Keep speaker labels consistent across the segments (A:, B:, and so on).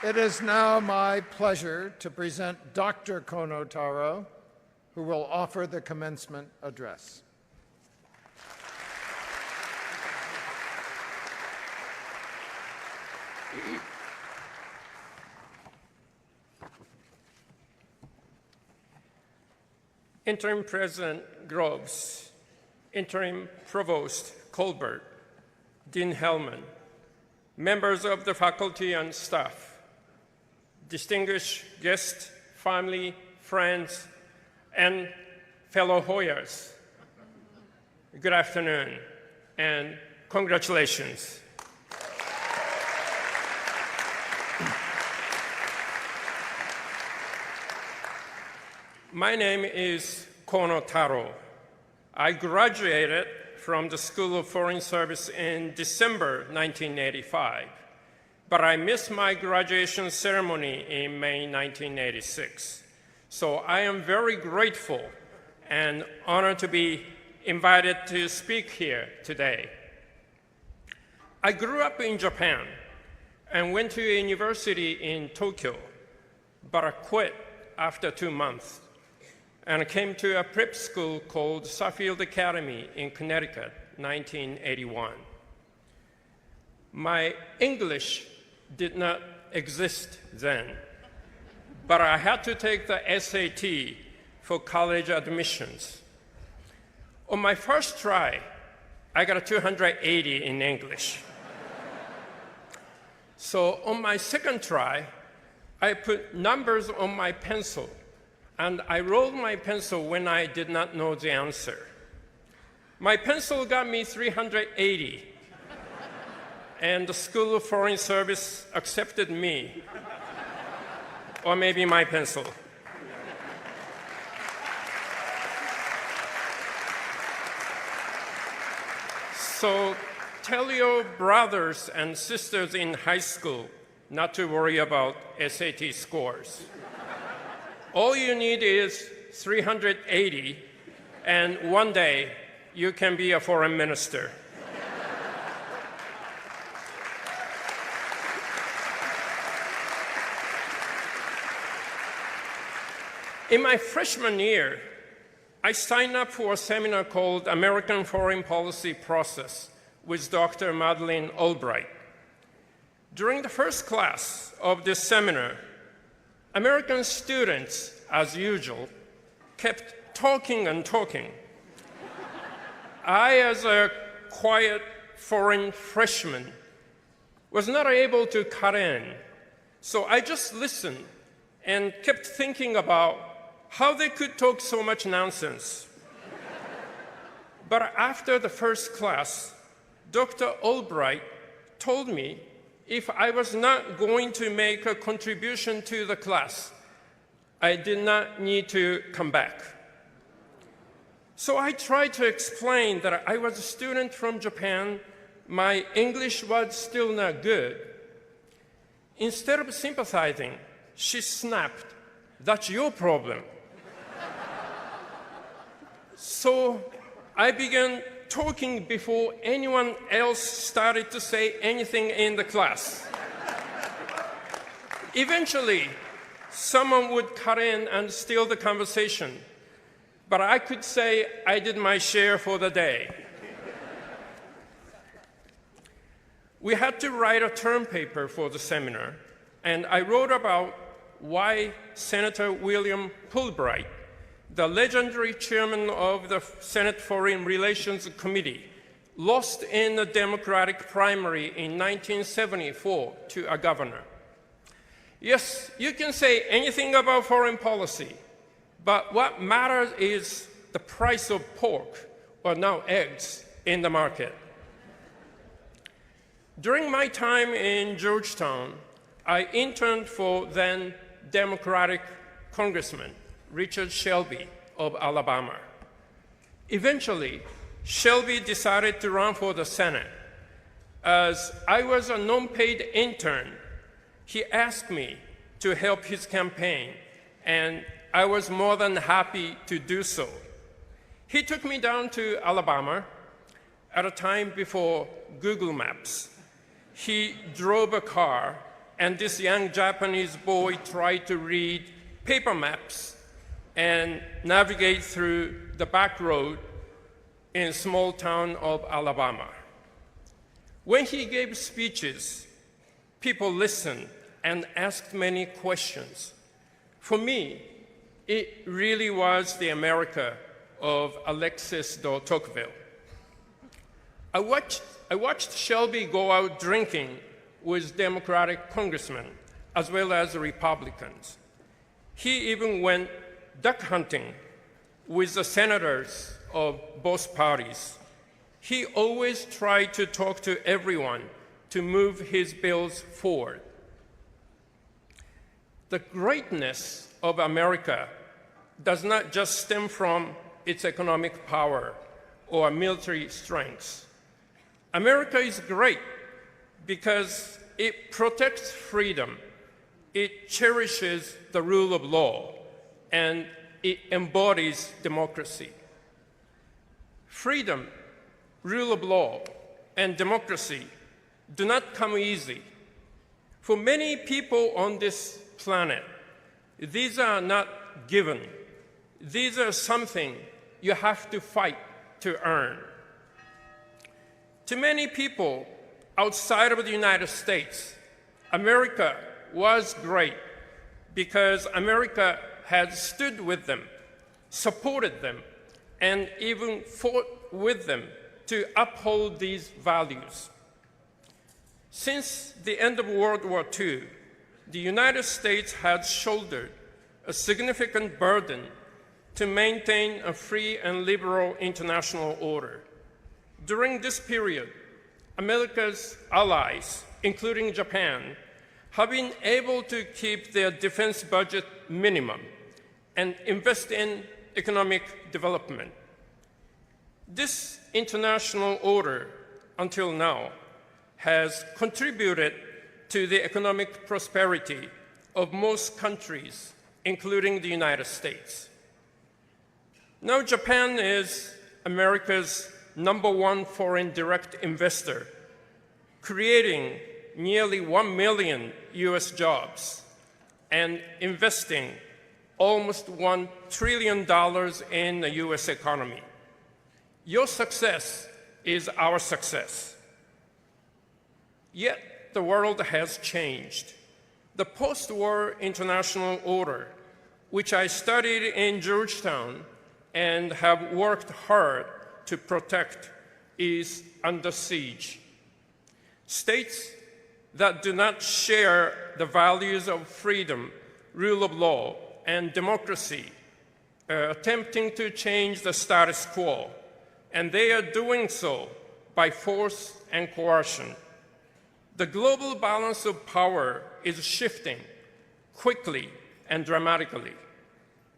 A: It is now my pleasure to present Dr. Kono Taro, who will offer the commencement address.
B: Interim President Groves, Interim Provost Colbert, Dean Hellman, members of the faculty and staff, distinguished guests, family, friends, and fellow Hoyers, good afternoon and congratulations. My name is Kono Taro. I graduated from the School of Foreign Service in December 1985, but I missed my graduation ceremony in May 1986. So I am very grateful and honored to be invited to speak here today. I grew up in Japan and went to a university in Tokyo, but I quit after 2 months and came to a prep school called Suffield Academy in Connecticut, 1981. My English did not exist then, but I had to take the SAT for college admissions. On my first try, I got a 280 in English. So on my second try, I put numbers on my pencil, and I rolled my pencil when I did not know the answer. My pencil got me 380, and the School of Foreign Service accepted me, or maybe my pencil. So tell your brothers and sisters in high school not to worry about SAT scores. All you need is 380, and one day you can be a foreign minister. In my freshman year, I signed up for a seminar called American Foreign Policy Process with Dr. Madeleine Albright. During the first class of this seminar, American students, as usual, kept talking and talking. I, as a quiet foreign freshman, was not able to cut in, so I just listened and kept thinking about how they could talk so much nonsense. But after the first class, Dr. Albright told me if I was not going to make a contribution to the class, I did not need to come back. So I tried to explain that I was a student from Japan, my English was still not good. Instead of sympathizing, she snapped, "That's your problem." So I began talking before anyone else started to say anything in the class. Eventually, someone would cut in and steal the conversation, but I could say I did my share for the day. We had to write a term paper for the seminar, and I wrote about why Senator William Fulbright, the legendary chairman of the Senate Foreign Relations Committee, lost in the Democratic primary in 1974 to a governor. Yes, you can say anything about foreign policy, but what matters is the price of pork, or now eggs, in the market. During my time in Georgetown, I interned for then Democratic Congressman Richard Shelby of Alabama. Eventually, Shelby decided to run for the Senate. As I was a non-paid intern, he asked me to help his campaign, and I was more than happy to do so. He took me down to Alabama at a time before Google Maps. He drove a car and this young Japanese boy tried to read paper maps and navigate through the back road in a small town of Alabama. When he gave speeches, people listened and asked many questions. For me, it really was the America of Alexis de Tocqueville. I watched Shelby go out drinking with Democratic congressmen as well as Republicans. He even went duck hunting with the senators of both parties. He always tried to talk to everyone to move his bills forward. The greatness of America does not just stem from its economic power or military strengths. America is great because it protects freedom, it cherishes the rule of law, and it embodies democracy. Freedom, rule of law, and democracy do not come easy. For many people on this planet, these are not given. These are something you have to fight to earn. To many people outside of the United States, America was great because America had stood with them, supported them, and even fought with them to uphold these values. Since the end of World War II, the United States has shouldered a significant burden to maintain a free and liberal international order. During this period, America's allies, including Japan, have been able to keep their defense budget minimum and invest in economic development. This international order, until now, has contributed to the economic prosperity of most countries, including the United States. Now Japan is America's #1 foreign direct investor, creating nearly 1 million US jobs and investing almost $1 trillion in the US economy. Your success is our success. Yet the world has changed. The post-war international order, which I studied in Georgetown and have worked hard to protect, is under siege. States that do not share the values of freedom, rule of law, and democracy are attempting to change the status quo, and they are doing so by force and coercion. The global balance of power is shifting quickly and dramatically.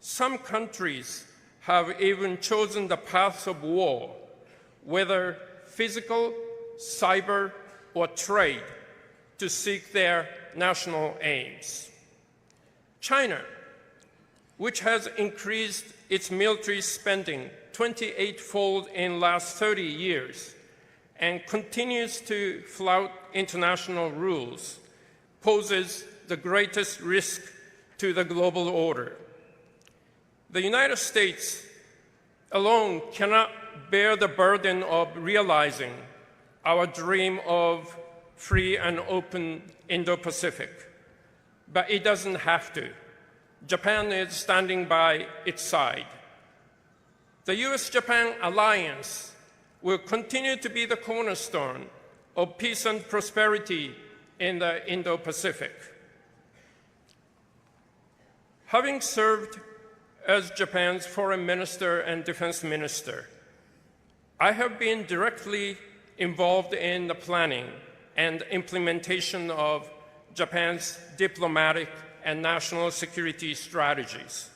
B: Some countries have even chosen the paths of war, whether physical, cyber, or trade, to seek their national aims. China, which has increased its military spending 28-fold in the last 30 years and continues to flout international rules, poses the greatest risk to the global order. The United States alone cannot bear the burden of realizing our dream of free and open Indo-Pacific, but it doesn't have to. Japan is standing by its side. The US-Japan alliance will continue to be the cornerstone of peace and prosperity in the Indo-Pacific. Having served as Japan's foreign minister and defense minister, I have been directly involved in the planning and implementation of Japan's diplomatic and national security strategies.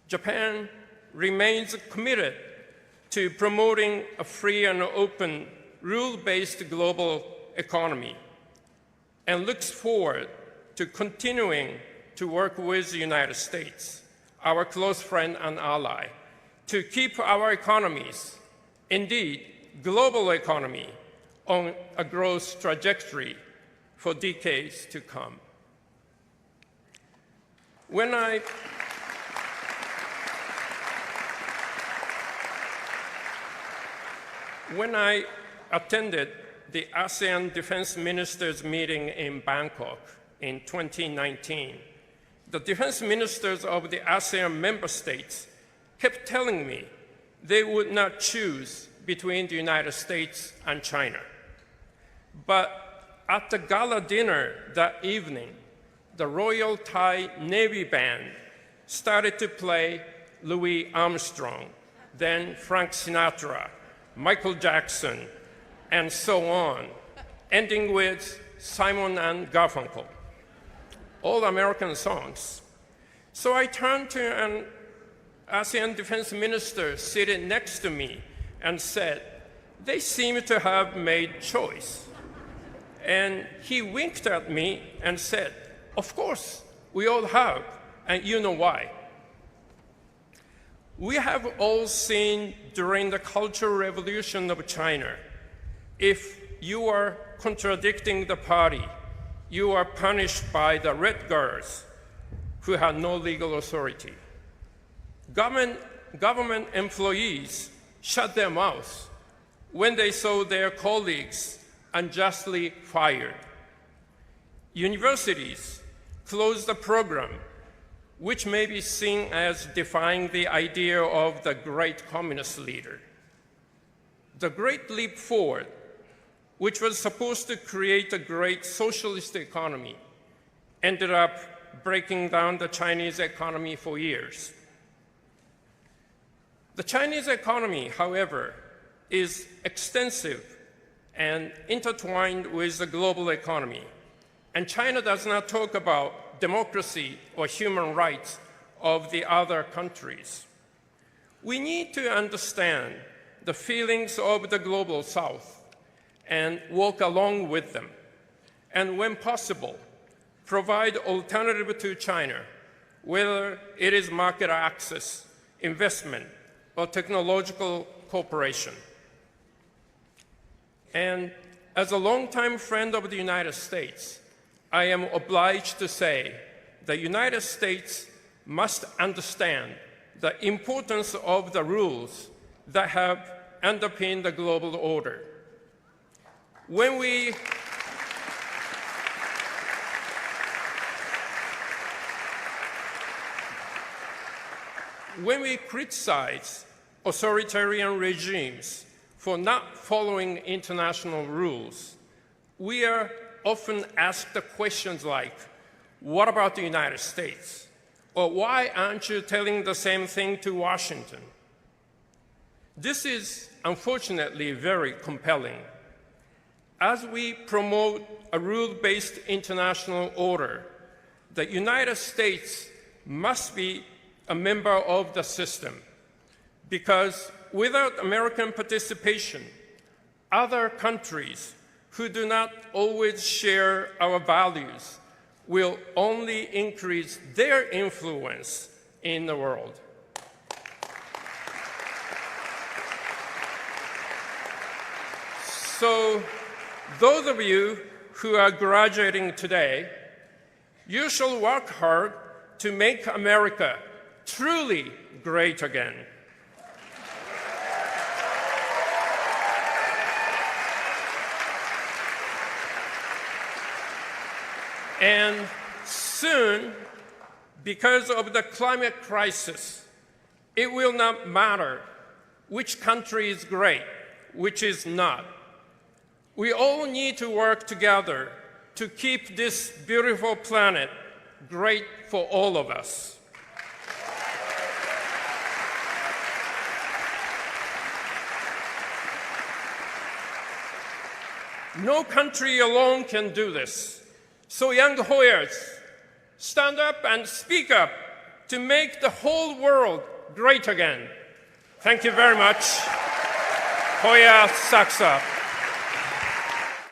B: Japan remains committed to promoting a free and open, rule-based global economy and looks forward to continuing to work with the United States, our close friend and ally, to keep our economies, indeed global economy, on a growth trajectory for decades to come. When I attended the ASEAN Defense Ministers meeting in Bangkok in 2019, the defense ministers of the ASEAN member states kept telling me they would not choose between the United States and China. But at the gala dinner that evening, the Royal Thai Navy Band started to play Louis Armstrong, then Frank Sinatra, Michael Jackson, and so on, ending with Simon and Garfunkel, all American songs. So I turned to an ASEAN defense minister sitting next to me and said, they seem to have made choice. And he winked at me and said, of course, we all have, and you know why. We have all seen during the Cultural Revolution of China, if you are contradicting the party, you are punished by the Red Guards, who had no legal authority. Government employees shut their mouths when they saw their colleagues unjustly fired. Universities closed the program, which may be seen as defying the idea of the great communist leader. The Great Leap Forward, which was supposed to create a great socialist economy, ended up breaking down the Chinese economy for years. The Chinese economy, however, is extensive and intertwined with the global economy, and China does not talk about democracy or human rights of the other countries. We need to understand the feelings of the global South and walk along with them, and when possible, provide alternative to China, whether it is market access, investment, or technological cooperation. And as a longtime friend of the United States, I am obliged to say the United States must understand the importance of the rules that have underpinned the global order. When we criticize authoritarian regimes for not following international rules, we are often asked questions like, what about the United States? Or why aren't you telling the same thing to Washington? This is unfortunately very compelling. As we promote a rule-based international order, the United States must be a member of the system, because without American participation, other countries who do not always share our values will only increase their influence in the world. So, those of you who are graduating today, you shall work hard to make America truly great again. And soon, because of the climate crisis, it will not matter which country is great, which is not. We all need to work together to keep this beautiful planet great for all of us. No country alone can do this. So young Hoyas, stand up and speak up to make the whole world great again. Thank you very much. Hoya Saksa.